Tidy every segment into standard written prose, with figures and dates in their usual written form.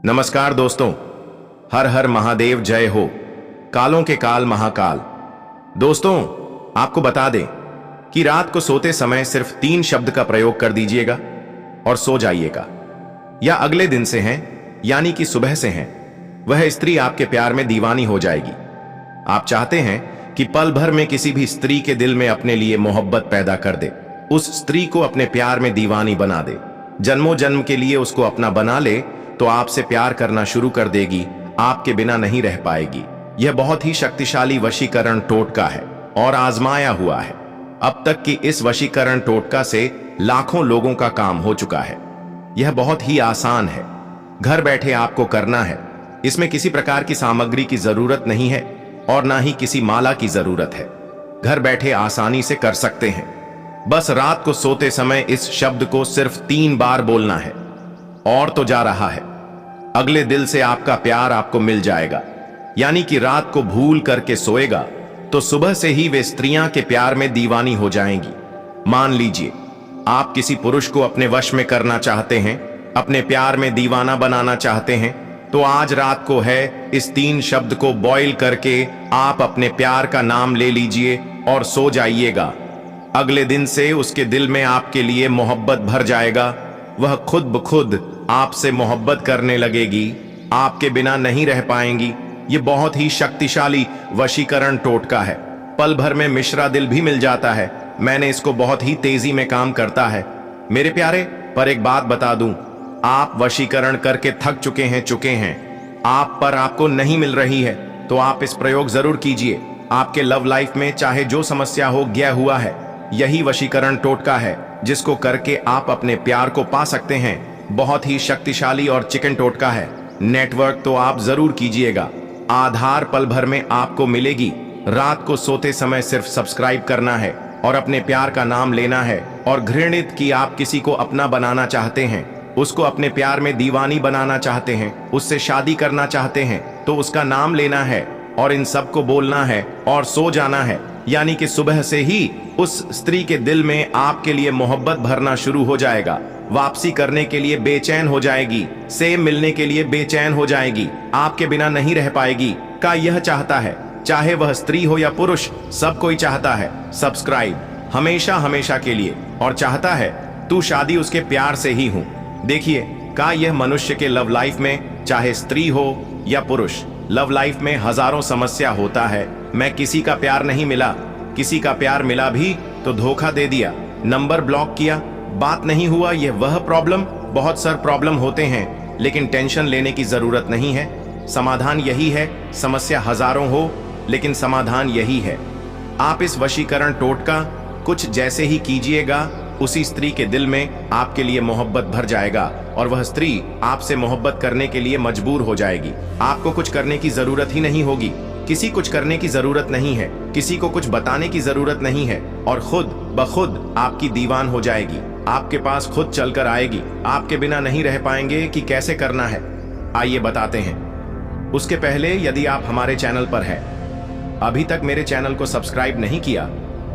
नमस्कार दोस्तों, हर हर महादेव जय हो। कालों के काल महाकाल। दोस्तों, आपको बता दें कि रात को सोते समय सिर्फ 3 शब्द का प्रयोग कर दीजिएगा और सो जाइएगा। या अगले दिन से हैं, यानी कि सुबह से हैं, वह स्त्री आपके प्यार में दीवानी हो जाएगी। आप चाहते हैं कि पल भर में किसी भी स्त्री के दिल में अपने लिए मोहब्बत पैदा कर दे, उस स्त्री को अपने प्यार में दीवानी बना दे, जन्मों जन्म के लिए उसको अपना बना ले, तो आपसे प्यार करना शुरू कर देगी, आपके बिना नहीं रह पाएगी। यह बहुत ही शक्तिशाली वशीकरण टोटका है और आजमाया हुआ है। अब तक की इस वशीकरण टोटका से लाखों लोगों का काम हो चुका है। यह बहुत ही आसान है, घर बैठे आपको करना है। इसमें किसी प्रकार की सामग्री की जरूरत नहीं है और ना ही किसी माला की जरूरत है। घर बैठे आसानी से कर सकते हैं। बस रात को सोते समय इस शब्द को सिर्फ 3 बार बोलना है और तो जा रहा है। अगले दिल से आपका प्यार आपको मिल जाएगा, यानी कि रात को भूल करके सोएगा तो सुबह से ही वे स्त्रियां के प्यार में दीवानी हो जाएंगी। मान लीजिए आप किसी पुरुष को अपने वश में करना चाहते हैं, अपने प्यार में दीवाना बनाना चाहते हैं, तो आज रात को है इस 3 शब्द को बॉईल करके आप अपने प्यार का नाम ले लीजिए और सो जाइएगा। अगले दिन से उसके दिल में आपके लिए मोहब्बत भर जाएगा। वह खुद ब खुद आपसे मोहब्बत करने लगेगी, आपके बिना नहीं रह पाएंगी। ये बहुत ही शक्तिशाली वशीकरण टोटका है। पल भर में मिश्रा दिल भी मिल जाता है। मैंने इसको बहुत ही तेजी में काम करता है मेरे प्यारे। पर एक बात बता दूं, आप वशीकरण करके थक चुके हैं, आप पर आपको नहीं मिल रही है, तो आप इस प्रयोग जरूर कीजिए। आपके लव लाइफ में चाहे जो समस्या हो गया हुआ है, यही वशीकरण टोटका है जिसको करके आप अपने प्यार को पा सकते हैं। बहुत ही शक्तिशाली और चिकन टोटका है। नेटवर्क तो आप जरूर कीजिएगा। आधार पल भर में आपको मिलेगी। रात को सोते समय सिर्फ सब्सक्राइब करना है और अपने प्यार का नाम लेना है। और घृणित कि आप किसी को अपना बनाना चाहते हैं, उसको अपने प्यार में दीवानी बनाना चाहते हैं, उससे शादी करना चाहते हैं, तो उसका नाम लेना है और इन सब को बोलना है और सो जाना है। यानी कि सुबह से ही उस स्त्री के दिल में आपके लिए मोहब्बत भरना शुरू हो जाएगा। वापसी करने के लिए बेचैन हो जाएगी, सेम मिलने के लिए बेचैन हो जाएगी, आपके बिना नहीं रह पाएगी। का यह चाहता है, चाहे वह स्त्री हो या पुरुष, सब कोई चाहता है सब्सक्राइब हमेशा हमेशा के लिए, और चाहता है तू शादी उसके प्यार से ही हूं। देखिए, का यह मनुष्य के लव लाइफ में, चाहे स्त्री हो या पुरुष, लव लाइफ में हजारों समस्या होता है। मैं किसी का प्यार नहीं मिला, किसी का प्यार मिला भी तो धोखा दे दिया, नंबर ब्लॉक किया, बात नहीं हुआ। यह वह प्रॉब्लम, बहुत सारे प्रॉब्लम होते हैं, लेकिन टेंशन लेने की जरूरत नहीं है। समाधान यही है। समस्या हजारों हो, लेकिन समाधान यही है। आप इस वशीकरण टोटका कुछ जैसे ही कीजिएगा, उसी स्त्री के दिल में आपके लिए मोहब्बत भर जाएगा और वह स्त्री आपसे मोहब्बत करने के लिए मजबूर हो जाएगी। आपको कुछ करने की जरूरत ही नहीं होगी, किसी कुछ करने की जरूरत नहीं है, किसी को कुछ बताने की जरूरत नहीं है, और खुद ब खुद आपकी दीवान हो जाएगी। आपके पास खुद चलकर आएगी। आपके बिना नहीं रह पाएंगे कि कैसे करना है, आइए बताते हैं। उसके पहले यदि आप हमारे चैनल पर हैं, अभी तक मेरे चैनल को सब्सक्राइब नहीं किया,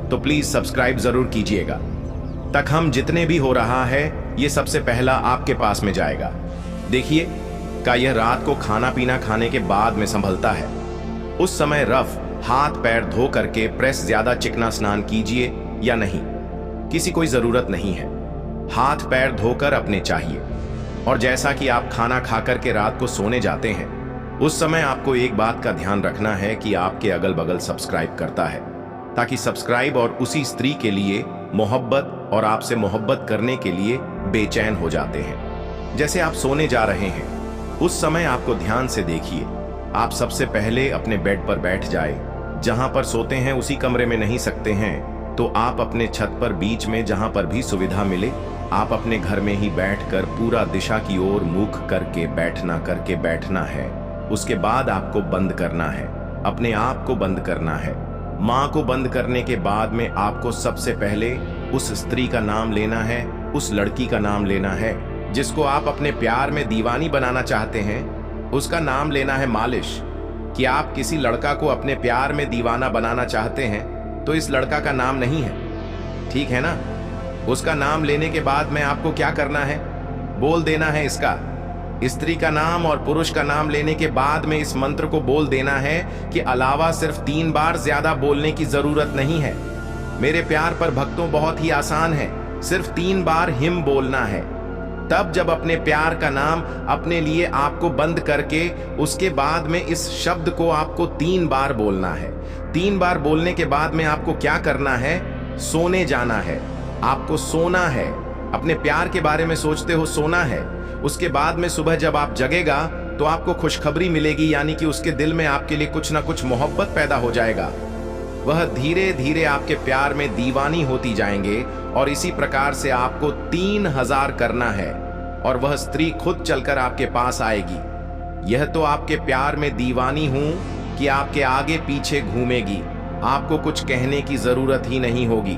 तो प्लीज सब्सक्राइब जरूर कीजिएगा। तक हम जितने भी हो रहा है, ये सबसे पहला आपके पास में जाएगा। देखिए, का यह रात को खाना पीना खाने के बाद में संभलता है। उस समय रफ हाथ पैर धो करके प्रेस ज्यादा चिकना स्नान कीजिए या नहीं, किसी कोई जरूरत नहीं है। हाथ पैर धोकर अपने चाहिए। और जैसा कि आप खाना खाकर के रात को सोने जाते हैं, उस समय आपको एक बात का ध्यान रखना है कि आपके अगल बगल सब्सक्राइब करता है, ताकि सब्सक्राइब और उसी स्त्री के लिए मोहब्बत और आपसे मोहब्बत करने के लिए बेचैन हो जाते हैं। जैसे आप सोने जा रहे हैं, उस समय आपको ध्यान से देखिए। आप सबसे पहले अपने बेड पर बैठ जाए। जहां पर सोते हैं उसी कमरे में नहीं सकते हैं, तो आप अपने छत पर बीच में जहां पर भी सुविधा मिले, आप अपने घर में ही बैठकर पूरा दिशा की ओर मुख करके बैठना है। उसके बाद आपको बंद करना है, अपने आप को बंद करना है। माँ को बंद करने के बाद में आपको सबसे पहले उस स्त्री का नाम लेना है, उस लड़की का नाम लेना है जिसको आप अपने प्यार में दीवानी बनाना चाहते हैं। उसका नाम लेना है मालिश। कि आप किसी लड़का को अपने प्यार में दीवाना बनाना चाहते हैं, तो इस लड़का का नाम नहीं है, ठीक है ना। उसका नाम लेने के बाद में आपको क्या करना है, बोल देना है इसका स्त्री का नाम और पुरुष का नाम लेने के बाद में इस मंत्र को बोल देना है कि अलावा सिर्फ 3 बार ज्यादा बोलने की जरूरत नहीं है। मेरे प्यार पर भक्तों बहुत ही आसान है, सिर्फ 3 बार हिम बोलना है। तब जब अपने प्यार का नाम अपने लिए आपको बंद करके उसके बाद में इस शब्द को आपको 3 बार बोलना है। 3 बार बोलने के बाद में आपको क्या करना है? सोने जाना है। आपको सोना है, अपने प्यार के बारे में सोचते हो सोना है। उसके बाद में सुबह जब आप जगेगा तो आपको खुशखबरी मिलेगी, यानी कि उसके दिल में आपके लिए कुछ ना कुछ मोहब्बत पैदा हो जाएगा। वह धीरे धीरे आपके प्यार में दीवानी होती जाएंगे और इसी प्रकार से आपको 3000 करना है और वह स्त्री खुद चलकर आपके पास आएगी। यह तो आपके प्यार में दीवानी हूं कि आपके आगे पीछे घूमेगी। आपको कुछ कहने की जरूरत ही नहीं होगी,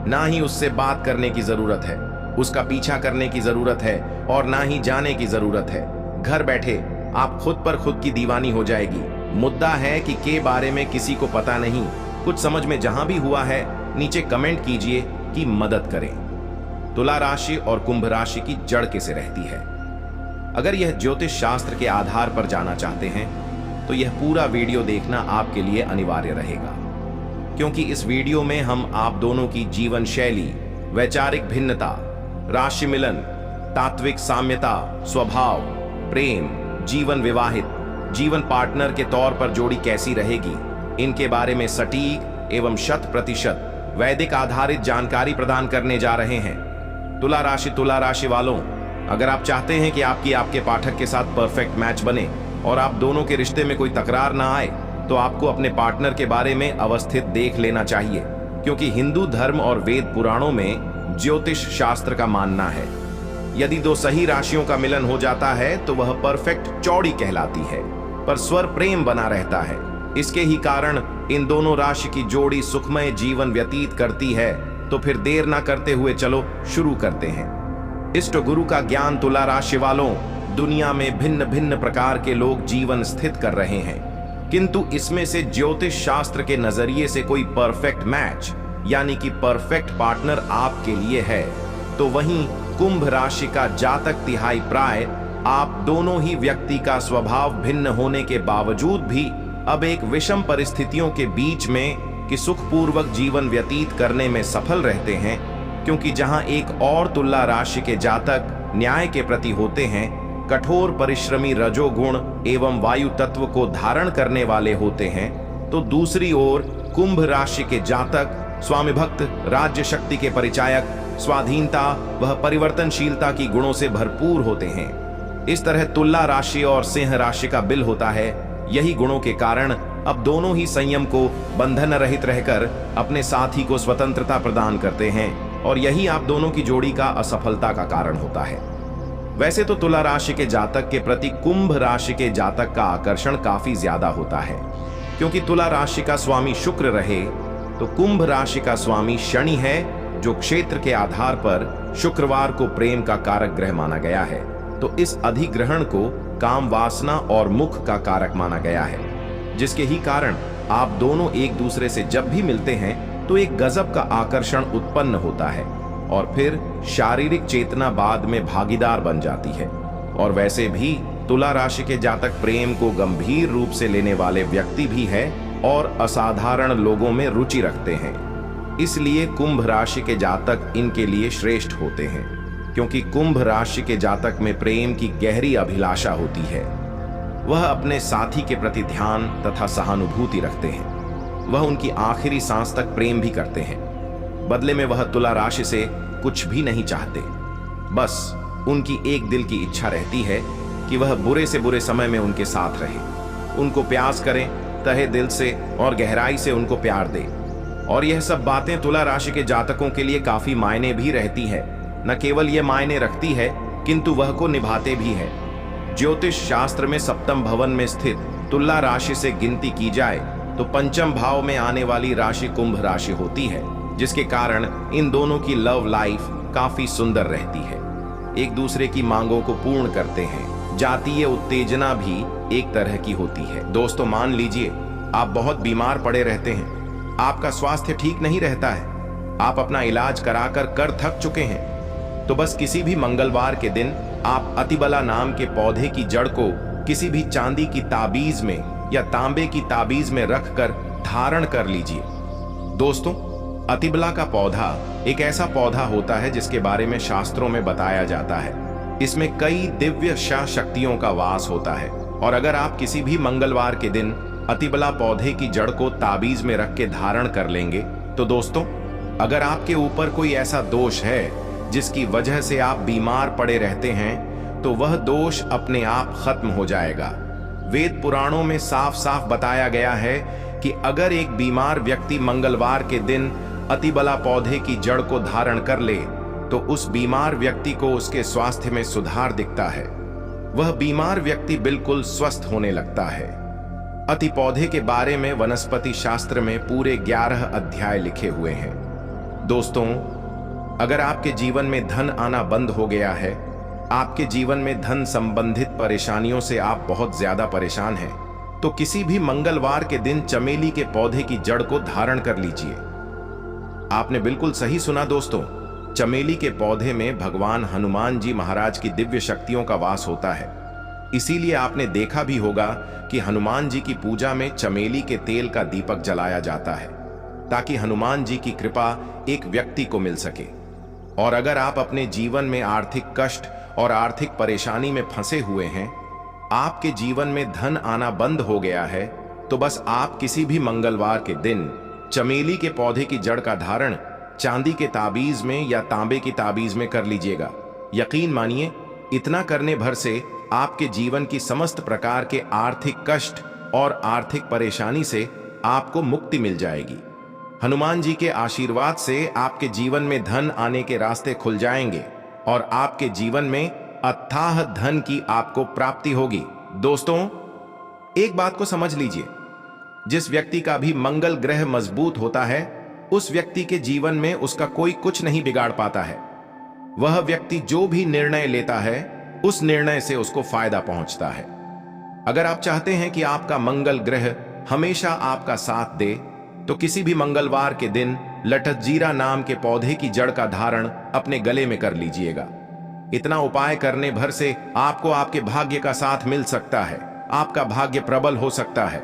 ना ही उससे बात करने की जरूरत है, उसका पीछा करने की जरूरत है और ना ही जाने की जरूरत है। घर बैठे आप खुद पर खुद की दीवानी हो जाएगी। मुद्दा है कि के बारे में किसी को पता नहीं। कुछ समझ में जहां भी हुआ है नीचे कमेंट कीजिए कि मदद करें। तुला राशि और कुंभ राशि की जड़ कैसे रहती है? अगर यह ज्योतिष शास्त्र के आधार पर जाना चाहते हैं तो यह पूरा वीडियो देखना आपके लिए अनिवार्य रहेगा, क्योंकि इस वीडियो में हम आप दोनों की जीवन शैली, वैचारिक भिन्नता, राशि मिलन, तात्विक साम्यता, स्वभाव, प्रेम, जीवन विवाहित, जीवन पार्टनर के तौर पर जोड़ी कैसी रहेगी, इनके बारे में सटीक एवं 100% वैदिक आधारित जानकारी प्रदान करने जा रहे हैं। तुला राशि वालों, अगर आप चाहते हैं कि आपके पाठक के साथ परफेक्ट मैच बने और आप दोनों के रिश्ते में कोई तकरार ना आए, तो आपको अपने पार्टनर के बारे में अवस्थित देख लेना चाहिए, क्योंकि हिंदू धर्म और वेद पुराणों में ज्योतिष शास्त्र का मानना है यदि 2 सही राशियों का मिलन हो जाता है तो वह परफेक्ट चौड़ी कहलाती है, पर स्वर प्रेम बना रहता है। इसके ही कारण इन दोनों राशि की जोड़ी सुखमय जीवन व्यतीत करती है। तो फिर देर ना करते हुए चलो शुरू करते हैं। इष्ट गुरु का ज्ञान तुला राशि वालों, दुनिया में भिन्न भिन्न प्रकार के लोग जीवन स्थित कर रहे हैं, किंतु इसमें से ज्योतिष शास्त्र के नजरिए से कोई परफेक्ट मैच यानी कि परफेक्ट पार्टनर आपके लिए है, तो वहीं कुंभ राशि का जातक तिहाई प्राय आप दोनों ही व्यक्ति का स्वभाव भिन्न होने के बावजूद भी अब एक विषम परिस्थितियों के बीच में कि सुखपूर्वक जीवन व्यतीत करने में सफल रहते हैं, क्योंकि जहां एक और तुला राशि के जातक न्याय के प्रति होते हैं, कठोर परिश्रमी रजोगुण एवं वायु तत्व को धारण करने वाले होते हैं, तो दूसरी ओर कुंभ राशि के जातक स्वामी भक्त, राज्य शक्ति के परिचायक, स्वाधीनता वह परिवर्तनशीलता की गुणों से भरपूर होते हैं। इस तरह तुला राशि और सिंह राशि का बिल होता है। यही गुणों के कारण अब दोनों ही संयम को बंधन रहित रहकर अपने साथी को स्वतंत्रता प्रदान करते हैं, और यही आप दोनों की जोड़ी का असफलता का कारण होता है। वैसे तो तुला राशि के जातक के प्रति कुंभ राशि के जातक का आकर्षण काफी ज्यादा होता है, क्योंकि तुला राशि का स्वामी शुक्र रहे तो कुंभ राशि का स्वामी शनि है, जो क्षेत्र के आधार पर शुक्रवार को प्रेम का कारक ग्रह माना गया है। तो इस अधिग्रहण को काम वासना और मुख का कारक माना गया है, जिसके ही कारण आप दोनों एक दूसरे से जब भी मिलते हैं तो एक गजब का आकर्षण उत्पन्न होता है और फिर शारीरिक चेतना बाद में भागीदार बन जाती है। और वैसे भी तुला राशि के जातक प्रेम को गंभीर रूप से लेने वाले व्यक्ति भी है और असाधारण लोगों में रुचि रखते हैं। इसलिए कुंभ राशि के जातक इनके लिए श्रेष्ठ होते हैं, क्योंकि कुंभ राशि के जातक में प्रेम की गहरी अभिलाषा होती है। वह अपने साथी के प्रति ध्यान तथा सहानुभूति रखते हैं। वह उनकी आखिरी सांस तक प्रेम भी करते हैं। बदले में वह तुला राशि से कुछ भी नहीं चाहते, बस उनकी एक दिल की इच्छा रहती है कि वह बुरे से बुरे समय में उनके साथ रहे, उनको प्यास करें, तहे दिल से और गहराई से उनको प्यार दे। और यह सब बातें तुला राशि के जातकों के लिए काफी मायने भी रहती है। न केवल ये मायने रखती है, किंतु वह को निभाते भी है। ज्योतिष शास्त्र में सप्तम भवन में स्थित तुला राशि से गिनती की जाए तो पंचम भाव में आने वाली राशि कुंभ राशि होती है, जिसके कारण इन दोनों की लव लाइफ काफी सुंदर रहती है, एक दूसरे की मांगों को पूर्ण करते हैं। जातीय उत्तेजना भी एक तरह की होती है। दोस्तों, मान लीजिए आप बहुत बीमार पड़े रहते हैं, आपका स्वास्थ्य ठीक नहीं रहता है, आप अपना इलाज कराकर कर थक चुके हैं, तो बस किसी भी मंगलवार के दिन आप अतिबला नाम के पौधे की जड़ को किसी भी चांदी की ताबीज में या तांबे की ताबीज में रखकर धारण कर लीजिए। दोस्तों, अतिबला का पौधा एक ऐसा पौधा होता है जिसके बारे में शास्त्रों में बताया जाता है। इसमें कई दिव्य शक्तियों का वास होता है और अगर आप किसी भी मंगलवार के दिन अतिबला पौधे की जड़ को ताबीज में रख के धारण कर लेंगे तो दोस्तों, अगर आपके ऊपर कोई ऐसा दोष है जिसकी वजह से आप बीमार पड़े रहते हैं तो वह दोष अपने आप खत्म हो जाएगा। वेद पुराणों में साफ साफ बताया गया है कि अगर एक बीमार व्यक्ति मंगलवार के दिन अतिबला पौधे की जड़ को धारण कर ले तो उस बीमार व्यक्ति को उसके स्वास्थ्य में सुधार दिखता है। वह बीमार व्यक्ति बिल्कुल स्वस्थ होने लगता है। अति पौधे के बारे में वनस्पति शास्त्र में पूरे 11 अध्याय लिखे हुए हैं। दोस्तों, अगर आपके जीवन में धन आना बंद हो गया है, आपके जीवन में धन संबंधित परेशानियों से आप बहुत ज्यादा परेशान हैं, तो किसी भी मंगलवार के दिन चमेली के पौधे की जड़ को धारण कर लीजिए। आपने बिल्कुल सही सुना दोस्तों, चमेली के पौधे में भगवान हनुमान जी महाराज की दिव्य शक्तियों का वास होता है। इसीलिए आपने देखा भी होगा कि हनुमान जी की पूजा में चमेली के तेल का दीपक जलाया जाता है ताकि हनुमान जी की कृपा एक व्यक्ति को मिल सके। और अगर आप अपने जीवन में आर्थिक कष्ट और आर्थिक परेशानी में फंसे हुए हैं, आपके जीवन में धन आना बंद हो गया है, तो बस आप किसी भी मंगलवार के दिन चमेली के पौधे की जड़ का धारण चांदी के ताबीज में या तांबे की ताबीज में कर लीजिएगा। यकीन मानिए, इतना करने भर से आपके जीवन की समस्त प्रकार के आर्थिक कष्ट और आर्थिक परेशानी से आपको मुक्ति मिल जाएगी। हनुमान जी के आशीर्वाद से आपके जीवन में धन आने के रास्ते खुल जाएंगे और आपके जीवन में अथाह धन की आपको प्राप्ति होगी। दोस्तों, एक बात को समझ लीजिए, जिस व्यक्ति का भी मंगल ग्रह मजबूत होता है उस व्यक्ति के जीवन में उसका कोई कुछ नहीं बिगाड़ पाता है। वह व्यक्ति जो भी निर्णय लेता है उस निर्णय से उसको फायदा पहुंचता है। अगर आप चाहते हैं कि आपका मंगल ग्रह हमेशा आपका साथ दे तो किसी भी मंगलवार के दिन लटजीरा नाम के पौधे की जड़ का धारण अपने गले में कर लीजिएगा। इतना उपाय करने भर से आपको आपके भाग्य का साथ मिल सकता है, आपका भाग्य प्रबल हो सकता है।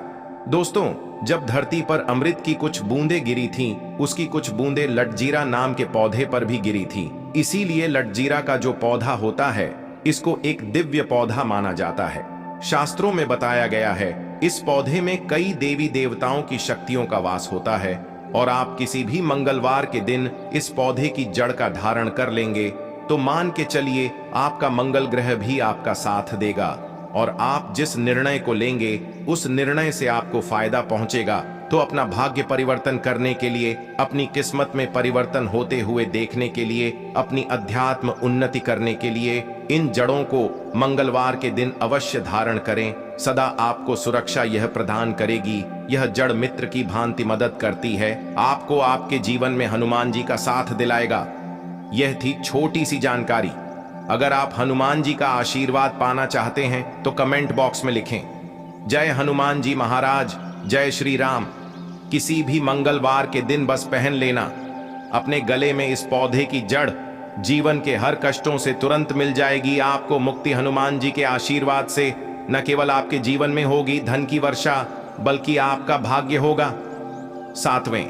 दोस्तों, जब धरती पर अमृत की कुछ बूंदें गिरी थीं, उसकी कुछ बूंदें लटजीरा नाम के पौधे पर भी गिरी थीं। इसीलिए लटजीरा का जो पौधा होता है, इसको एक दिव्य पौधा माना जाता है। शास्त्रों में बताया गया है, इस पौधे में कई देवी देवताओं की शक्तियों का वास होता है और आप किसी भी मंगलवार के दिन इस पौधे की जड़ का धारण कर लेंगे तो मान के चलिए आपका मंगल ग्रह भी आपका साथ देगा और आप जिस निर्णय को लेंगे उस निर्णय से आपको फायदा पहुंचेगा। तो अपना भाग्य परिवर्तन करने के लिए, अपनी किस्मत में परिवर्तन होते हुए देखने के लिए, अपनी अध्यात्म उन्नति करने के लिए इन जड़ों को मंगलवार के दिन अवश्य धारण करें। सदा आपको सुरक्षा यह प्रदान करेगी। यह जड़ मित्र की भांति मदद करती है, आपको आपके जीवन में हनुमान जी का साथ दिलाएगा। यह थी छोटी सी जानकारी। अगर आप हनुमान जी का आशीर्वाद पाना चाहते हैं तो कमेंट बॉक्स में लिखें, जय हनुमान जी महाराज, जय श्री राम। किसी भी मंगलवार के दिन बस पहन लेना अपने गले में इस पौधे की जड़, जीवन के हर कष्टों से तुरंत मिल जाएगी आपको मुक्ति। हनुमान जी के आशीर्वाद से न केवल आपके जीवन में होगी धन की वर्षा, बल्कि आपका भाग्य होगा। 7वें,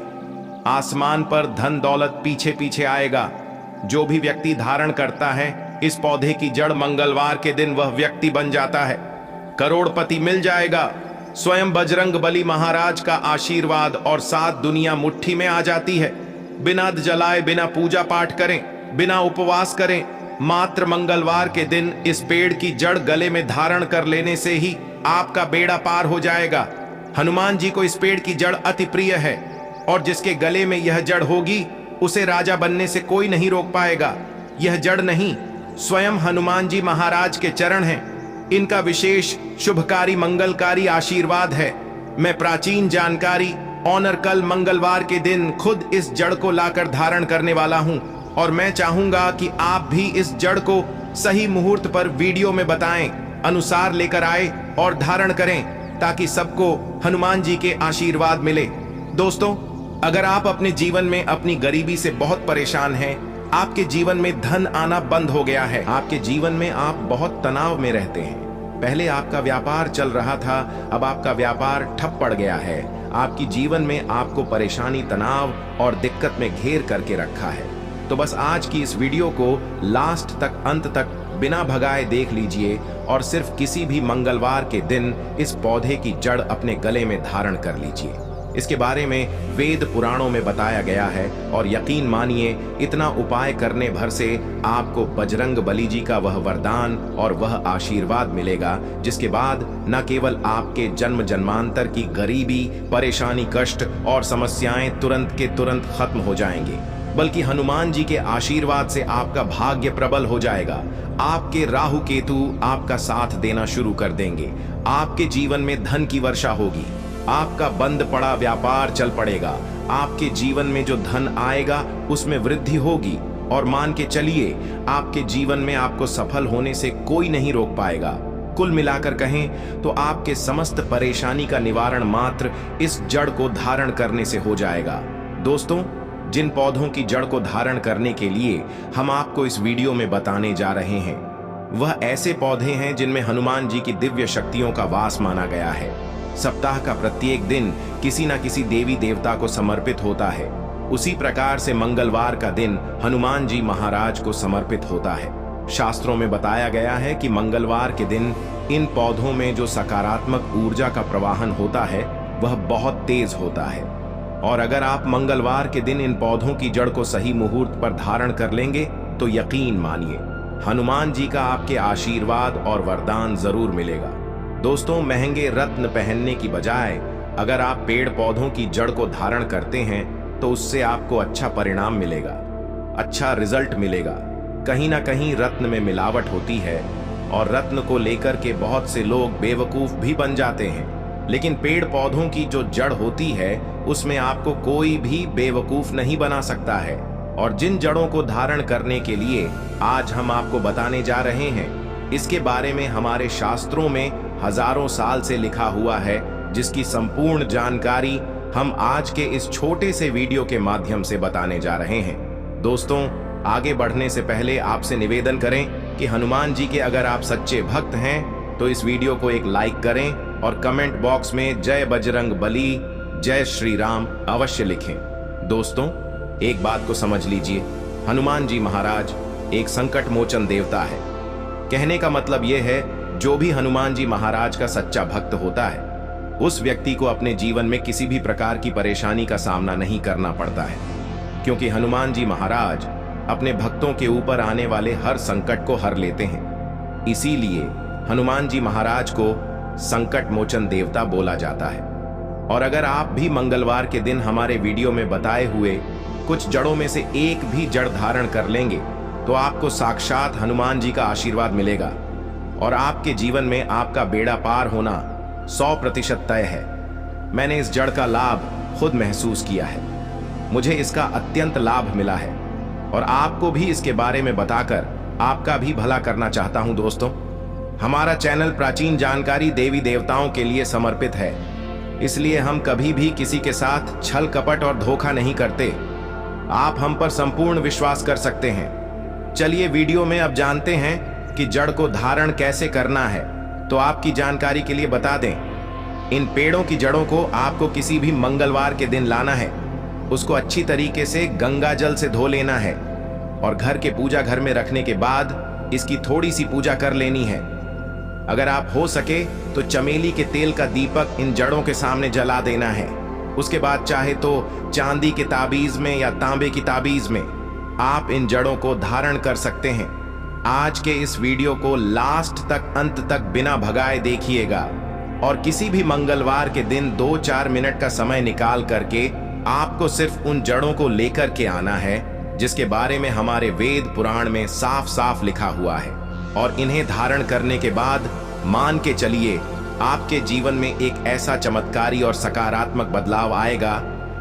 आसमान पर धन दौलत पीछे पीछे आएगा। जो भी व्यक्ति धारण करता है इस पौधे की जड़, मंगलवार के दिन वह व्यक्ति बन जाता है, करोड़पति मिल जाएगा। स्वयं बजरंग बली महाराज का आशीर्वाद और 7 दुनिया मुट्ठी में आ जाती है। बिना जलाए, बिना पूजा पाठ करें, बिना उपवास करें, मात्र मंगलवार के दिन इस पेड़ की जड़ गले में धारण कर लेने से ही आपका बेड़ा पार हो जाएगा। हनुमान जी को इस पेड़ की जड़ अति प्रिय है और जिसके गले में यह जड़ होगी उसे राजा बनने से कोई नहीं रोक पाएगा। यह जड़ नहीं, स्वयं हनुमान जी महाराज के चरण हैं। इनका विशेष शुभकारी मंगलकारी आशीर्वाद है। मैं प्राचीन जानकारी ऑनर कल मंगलवार के दिन खुद इस जड़ को लाकर धारण करने वाला हूं और मैं चाहूंगा कि आप भी इस जड़ को सही मुहूर्त पर वीडियो में बताएं अनुसार लेकर आए और धारण करें ताकि सबको हनुमान जी के आशीर्वाद मिले। दोस्तों, अगर आप अपने जीवन में अपनी गरीबी से बहुत परेशान हैं आपके जीवन में धन आना बंद हो गया है। आपके जीवन में आप बहुत तनाव में रहते हैं। पहले आपका व्यापार चल रहा था, अब आपका व्यापार ठप पड़ गया है। आपकी जीवन में आपको परेशानी, तनाव और दिक्कत में घेर करके रखा है। तो बस आज की इस वीडियो को लास्ट तक, अंत तक बिना भगाए देख लीजिए और सिर्फ किसी भी मंगलवार के दिन इस पौधे की जड़ अपने गले में धारण कर लीजिए। इसके बारे में वेद पुराणों में बताया गया है और यकीन मानिए, इतना उपाय करने भर से आपको बजरंग बली जी का वह वरदान और वह आशीर्वाद मिलेगा, जिसके बाद न केवल आपके जन्म जन्मांतर की गरीबी, परेशानी, कष्ट और समस्याएं तुरंत के तुरंत खत्म हो जाएंगे, बल्कि हनुमान जी के आशीर्वाद से आपका भाग्य प्रबल हो जाएगा। आपके राहु केतु आपका साथ देना शुरू कर देंगे। आपके जीवन में धन की वर्षा होगी। आपका बंद पड़ा व्यापार चल पड़ेगा। आपके जीवन में जो धन आएगा उसमें वृद्धि होगी और मान के चलिए, आपके जीवन में आपको सफल होने से कोई नहीं रोक पाएगा। कुल मिलाकर कहें तो आपके समस्त परेशानी का निवारण मात्र इस जड़ को धारण करने से हो जाएगा। दोस्तों, जिन पौधों की जड़ को धारण करने के लिए हम आपको इस वीडियो में बताने जा रहे हैं, वह ऐसे पौधे हैं जिनमें हनुमान जी की दिव्य शक्तियों का वास माना गया है। सप्ताह का प्रत्येक दिन किसी न किसी देवी देवता को समर्पित होता है। उसी प्रकार से मंगलवार का दिन हनुमान जी महाराज को समर्पित होता है। शास्त्रों में बताया गया है कि मंगलवार के दिन इन पौधों में जो सकारात्मक ऊर्जा का प्रवाहन होता है वह बहुत तेज होता है। और अगर आप मंगलवार के दिन इन पौधों की जड़ को सही मुहूर्त पर धारण कर लेंगे तो यकीन मानिए, हनुमान जी का आपके आशीर्वाद और वरदान जरूर मिलेगा। दोस्तों, महंगे रत्न पहनने की बजाय अगर आप पेड़ पौधों की जड़ को धारण करते हैं तो उससे आपको अच्छा परिणाम मिलेगा, अच्छा रिजल्ट मिलेगा। कहीं ना कहीं रत्न में मिलावट होती है और रत्न को लेकर के बहुत से लोग बेवकूफ भी बन जाते हैं, लेकिन पेड़ पौधों की जो जड़ होती है उसमें आपको कोई भी बेवकूफ नहीं बना सकता है। और जिन जड़ों को धारण करने के लिए आज हम आपको बताने जा रहे हैं, इसके बारे में हमारे शास्त्रों में हजारों साल से लिखा हुआ है, जिसकी संपूर्ण जानकारी हम आज के इस छोटे से वीडियो के माध्यम से बताने जा रहे हैं। दोस्तों, आगे बढ़ने से पहले आपसे निवेदन करें कि हनुमान जी के अगर आप सच्चे भक्त हैं तो इस वीडियो को एक लाइक करें और कमेंट बॉक्स में जय बजरंग बली, जय श्री राम अवश्य लिखें। दोस्तों, एक बात को समझ लीजिए, हनुमान जी महाराज एक संकट मोचन देवता है। कहने का मतलब यह है, जो भी हनुमान जी महाराज का सच्चा भक्त होता है उस व्यक्ति को अपने जीवन में किसी भी प्रकार की परेशानी का सामना नहीं करना पड़ता है, क्योंकि हनुमान जी महाराज अपने भक्तों के ऊपर आने वाले हर संकट को हर लेते हैं। इसीलिए हनुमान जी महाराज को संकट मोचन देवता बोला जाता है। और अगर आप भी मंगलवार के दिन हमारे वीडियो में बताए हुए कुछ जड़ों में से एक भी जड़ धारण कर लेंगे तो आपको साक्षात हनुमान जी का आशीर्वाद मिलेगा और आपके जीवन में आपका बेड़ा पार होना 100% तय है। मैंने इस जड़ का लाभ खुद महसूस किया है। मुझे इसका अत्यंत लाभ मिला है और आपको भी इसके बारे में बताकर आपका भी भला करना चाहता हूं। दोस्तों, हमारा चैनल प्राचीन जानकारी देवी देवताओं के लिए समर्पित है, इसलिए हम कभी भी किसी के साथ छल कपट और धोखा नहीं करते। आप हम पर संपूर्ण विश्वास कर सकते हैं। चलिए वीडियो में अब जानते हैं कि जड़ को धारण कैसे करना है। तो आपकी जानकारी के लिए बता दें, इन पेड़ों की जड़ों को आपको किसी भी मंगलवार के दिन लाना है। उसको अच्छी तरीके से गंगा जल से धो लेना है और घर के पूजा घर में रखने के बाद इसकी थोड़ी सी पूजा कर लेनी है। अगर आप हो सके तो चमेली के तेल का दीपक इन जड़ों के सामने जला देना है। उसके बाद चाहे तो चांदी के ताबीज में या तांबे की ताबीज में आप इन जड़ों को धारण कर सकते हैं। आज के इस वीडियो को लास्ट तक, अंत तक बिना भगाए देखिएगा और किसी भी मंगलवार के दिन 2-4 मिनट का समय निकाल करके आपको सिर्फ उन जड़ों को लेकर के आना है जिसके बारे में हमारे वेद पुराण में साफ साफ लिखा हुआ है। और इन्हें धारण करने के बाद मान के चलिए, आपके जीवन में एक ऐसा चमत्कारी और सकारात्मक बदलाव आएगा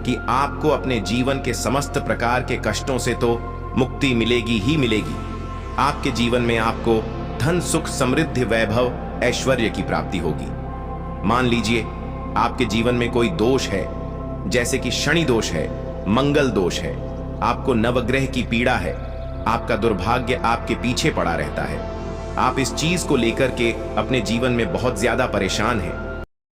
कि आपको अपने जीवन के समस्त प्रकार के कष्टों से तो मुक्ति मिलेगी ही मिलेगी। आपके जीवन में आपको धन, सुख, समृद्धि, वैभव, ऐश्वर्य की प्राप्ति होगी। मान लीजिए आपके जीवन में कोई दोष है, जैसे कि शनि दोष है, मंगल दोष है, आपको नवग्रह की पीड़ा है, आपका दुर्भाग्य आपके पीछे पड़ा रहता है। आप इस चीज को लेकर के अपने जीवन में बहुत ज्यादा परेशान हैं।